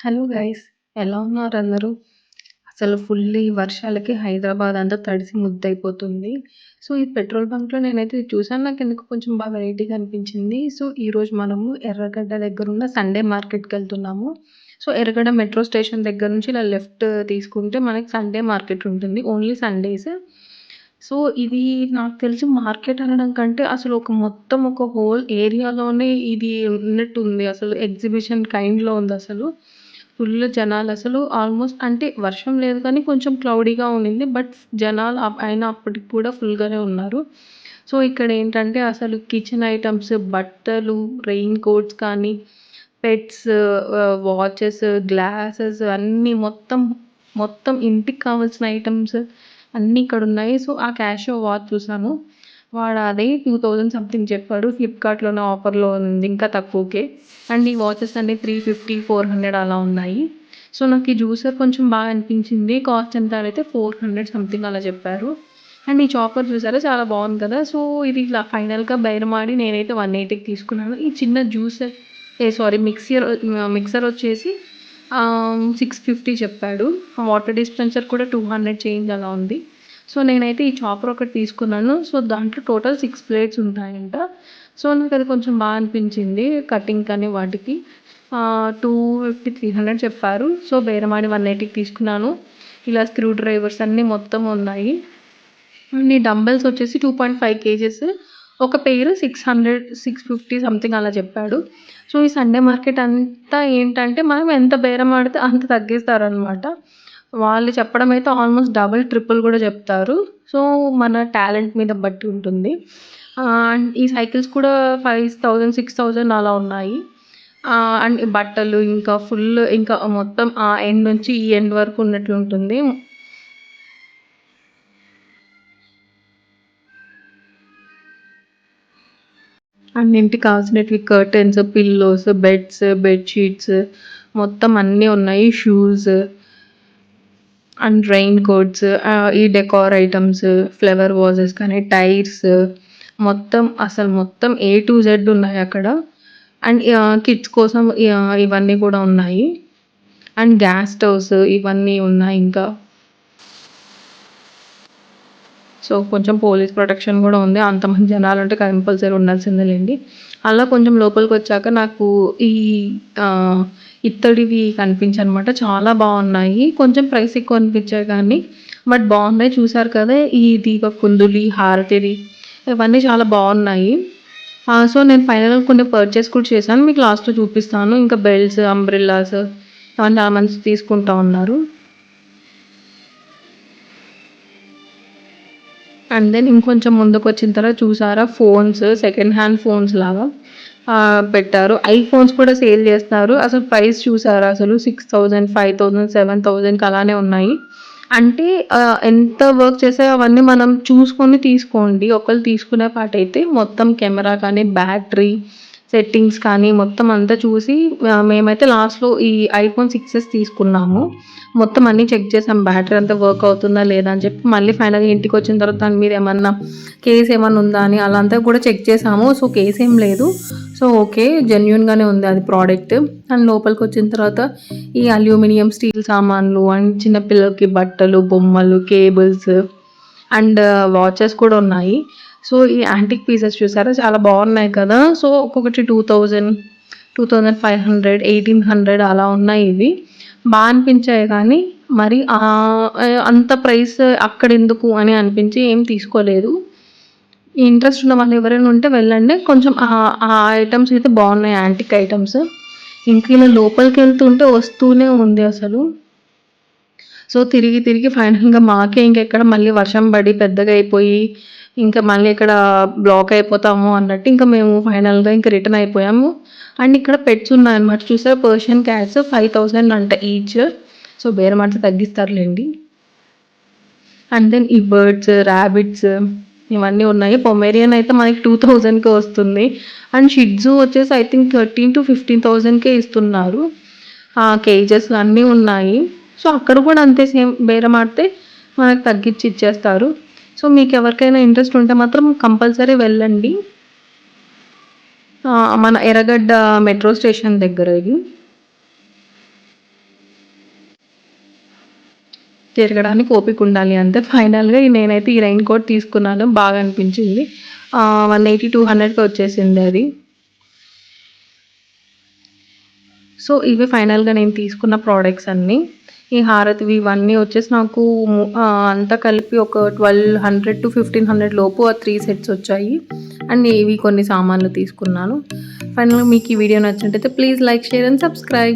Hello guys, ఎలా ఉన్నారు అందరూ? అసలు ఫుల్ ఈ వర్షాలకి హైదరాబాద్ అంతా తడిసి ముద్దయిపోతుంది. సో, ఈ పెట్రోల్ బంక్‌లో నేనైతే ఇది చూసాను. నాకెందుకో కొంచెం బాగా వెరైటీగా అనిపించింది. సో, ఈరోజు మనము ఎర్రగడ్డ దగ్గరున్న సండే మార్కెట్‌కెళ్తున్నాము. సో, ఎర్రగడ్డ మెట్రో స్టేషన్ దగ్గర నుంచి ఇలా లెఫ్ట్ తీసుకుంటే మనకి సండే మార్కెట్ ఉంటుంది. Only Sundays. సో, ఇది నాకు తెలిసి మార్కెట్ అనడం కంటే అసలు మొత్తం ఒక హోల్ ఏరియాలోనే ఇది ఉన్నట్టుంది. అసలు ఎగ్జిబిషన్ కైండ్‌లో ఉందసలు. ఫుల్ జనాలసలు ఆల్మోస్ట్ అంటే వర్షం లేదు కానీ కొంచెం క్లౌడీగా ఉండింది. బట్ జనాలు అయినా అప్పటికి కూడా ఫుల్‌గానే ఉన్నారు. సో, ఇక్కడేంటంటే అసలు కిచెన్ ఐటెమ్స్, బట్టలు, రెయిన్ కోట్స్ కానీ, పెట్స్, వాచెస్, గ్లాసెస్ అన్నీ మొత్తం ఇంటికి కావాల్సిన ఐటెమ్స్ అన్నీ ఇక్కడున్నాయి. సో, ఆ క్యాషియో వాచ్ చూసాను. వాడు అదే 2000 సంథింగ్ చెప్పాడు. ఫ్లిప్‌కార్ట్‌లోనే ఆఫర్‌లో ఉంది ఇంకా తక్కువకే. అండ్ ఈ వాచెస్ అన్నీ 350, 400 అలా ఉన్నాయి. సో, నాకు ఈ జ్యూసర్ కొంచెం బాగా అనిపించింది. కాస్ట్ ఎంత అడిగితే 400 సంథింగ్ అలా చెప్పారు. అండ్ ఈ చాపర్ చూసారా చాలా బాగుంది కదా! సో, ఇది ఇలా ఫైనల్‌గా బేరమాడి నేనైతే 180కి తీసుకున్నాను. ఈ చిన్న జ్యూసర్ సారీ మిక్సర్ వచ్చేసి 650 చెప్పాడు. వాటర్ డిస్పెన్సర్ కూడా 200 చేంజ్ అలా ఉంది. సో, నేనైతే ఈ చాపర్ ఒకటి తీసుకున్నాను. సో, దాంట్లో టోటల్ 6 ప్లేట్స్ ఉంటాయంట. సో, నాకది కొంచెం అనిపించింది. కటింగ్ కానీ వాటికి 250, 300 చెప్పారు. సో, బేరమాడి 180కి తీసుకున్నాను. ఇలా స్క్రూ డ్రైవర్స్ అన్నీ మొత్తం ఉన్నాయి. అండ్ ఈ డంబెల్స్ వచ్చేసి 2.5 కేజెస్. ఒక పెయిర్ 600, 650 సంథింగ్ అలా చెప్పాడు. సో, ఈ సండే మార్కెట్ అంతా ఏంటంటే మనం ఎంత బేరం ఆడితే అంత తగ్గిస్తారనమాట. వాళ్ళు చెప్పడం అయితే ఆల్మోస్ట్ డబుల్, ట్రిపుల్ కూడా చెప్తారు. సో, మన టాలెంట్ మీద బట్టి ఉంటుంది. అండ్ ఈ సైకిల్స్ కూడా 5000, 6000 అలా ఉన్నాయి. అండ్ బట్టలు ఇంకా ఫుల్ ఇంకా మొత్తం ఆ ఎండ్ నుంచి ఈ ఎండ్ వరకు ఉన్నట్లుంటుంది. అన్నింటికి కావాల్సినటివి కర్టెన్స్, పిల్లోస్, బెడ్స్, బెడ్‌షీట్స్ మొత్తం అన్నీ ఉన్నాయి. షూస్ అండ్ రెయిన్ కోట్స్, ఈ డెకార్ ఐటెమ్స్, ఫ్లవర్ వాజెస్ కానీ, టైర్స్ మొత్తం A to Z ఉన్నాయక్కడ. And kids కోసం ఇవన్నీ కూడా ఉన్నాయి. అండ్ గ్యాస్ స్టవ్స్ ఇవన్నీ ఉన్నాయి ఇంకా. సో, కొంచెం పోలీస్ ప్రొటెక్షన్ గూడా ఉంది. అంతమంది జనాలుంటే కంపల్సరీ ఉండాల్సిందేలెండి. అలా కొంచెం లోపలికొచ్చాక నాకు ఈ ఇత్తడివి కనిపించాయనమాట. చాలా బావున్నాయి. కొంచెం ప్రైస్ ఎక్కువ అనిపించాయి కానీ, బట్ బావున్నాయి. చూసారు కదా! ఈ దీప కుందులు, హారతిది ఇవన్నీ చాలా బావున్నాయి. సో, నేను ఫైనల్‌గా కొన్ని పర్చేస్ కూడా చేశాను. మీకు లాస్ట్‌లో చూపిస్తాను. ఇంకా బెల్ట్స్, అంబ్రెల్లాస్ అవన్నీ చాలా మంది తీసుకుంటా ఉన్నారు. అండ్ దెన్ ఇంకొంచెం ముందుకొచ్చిన తర్వాత చూసారా ఫోన్స్, సెకండ్ హ్యాండ్ ఫోన్స్ లాగా పెట్టారు. ఐఫోన్స్ కూడా సేల్ చేస్తున్నారు. అసలు ప్రైస్ చూసారా అసలు 6000, 5000, 7000కి అలానే ఉన్నాయి. అంటే ఎంత వర్క్ చేసాయో అవన్నీ మనం చూసుకొని తీసుకోండి. ఒకళ్ళు తీసుకునే పాటైతే మొత్తం కెమెరా కానీ, బ్యాటరీ సెట్టింగ్స్ కానీ మొత్తం అంతా చూసి మేమైతే లాస్ట్‌లో ఈ ఐఫోన్ 6s తీసుకున్నాము. మొత్తం అన్నీ చెక్ చేసాం. బ్యాటరీ అంతా వర్క్ అవుతుందా లేదా అని చెప్పి మళ్ళీ ఫైనల్‌గా ఇంటికొచ్చిన తర్వాత దాని మీద ఏమన్నా కేస్ ఏమన్నా ఉందా అని అలా అంతా కూడా చెక్ చేసాము. సో, కేస్ ఏం లేదు. So, okay. జెన్యూన్‌గానే ఉంది అది ప్రోడక్ట్. అండ్ లోపలికొచ్చిన తర్వాత ఈ అల్యూమినియం, స్టీల్ సామాన్లు అండ్ చిన్న పిల్లలకి బట్టలు, బొమ్మలు, కేబుల్స్ అండ్ వాచెస్ కూడా ఉన్నాయి. సో, ఈ యాంటిక్ పీసెస్ చూసారా చాలా బాగున్నాయి కదా! సో, ఒక్కొక్కటి 2000, 2500, 1800 అలా ఉన్నాయి ఇవి. అనిపించాయి కానీ మరి అంత ప్రైస్ అక్కడెందుకు అని అనిపించి ఏం తీసుకోలేదు. ఇంట్రెస్ట్ ఉన్న వాళ్ళు ఎవరైనా ఉంటే వెళ్ళండి. కొంచెం ఆ ఐటెమ్స్ అయితే బాగున్నాయి యాంటిక్ ఐటెమ్స్. ఇంక ఇలా లోపలికెళ్తుంటే వస్తూనే ఉంది అసలు. సో, తిరిగి ఫైనల్‌గా మాకే ఇంకెక్కడ మళ్ళీ వర్షం పడి పెద్దగా అయిపోయి, ఇంకా మళ్ళీ ఇక్కడ బ్లాక్ అయిపోతాము అన్నట్టు ఇంకా మేము ఫైనల్‌గా ఇంక రిటర్న్ అయిపోయాము. అండ్ ఇక్కడ పెట్స్ ఉన్నాయన్నమాట. చూసారా పర్షియన్ క్యాట్స్ 5000 అంట ఈచ్. సో, బేరమాడితే తగ్గిస్తారులెండి. అండ్ దెన్ ఈ బర్డ్స్, రాబిట్స్ ఇవన్నీ ఉన్నాయి. పొమేరియన్ అయితే మనకి 2000కే వస్తుంది. అండ్ షిట్జూ వచ్చేసి ఐ థింక్ 13,000-15,000కే ఇస్తున్నారు. కేజెస్ అన్నీ ఉన్నాయి. సో, అక్కడ కూడా అంతే సేమ్ బేరమాడితే మనకు తగ్గించి ఇచ్చేస్తారు. సో, మీకెవరికైనా ఇంట్రెస్ట్ ఉంటే మాత్రం కంపల్సరీ వెళ్ళండి. మన ఎర్రగడ్డ మెట్రో స్టేషన్ దగ్గర ఇది. తిరగడానికి ఓపిక ఉండాలి అంతే. ఫైనల్‌గా నేనైతే ఈ రెయిన్ కోట్ తీసుకున్నాను. బాగా అనిపించింది. 180, 200కి వచ్చేసింది అది. సో, ఇవే ఫైనల్‌గా నేను తీసుకున్న ప్రొడక్ట్స్ అన్నీ. ఈ హారతివి ఇవన్నీ వచ్చేసి నాకు అంతా కలిపి ఒక 1200-1500 లోపు ఆ 3 సెట్స్ వచ్చాయి. అండ్ ఇవి కొన్ని సామాన్లు తీసుకున్నాను. ఫైనల్‌గా మీకు ఈ వీడియో నచ్చినట్టయితే please like, share and subscribe.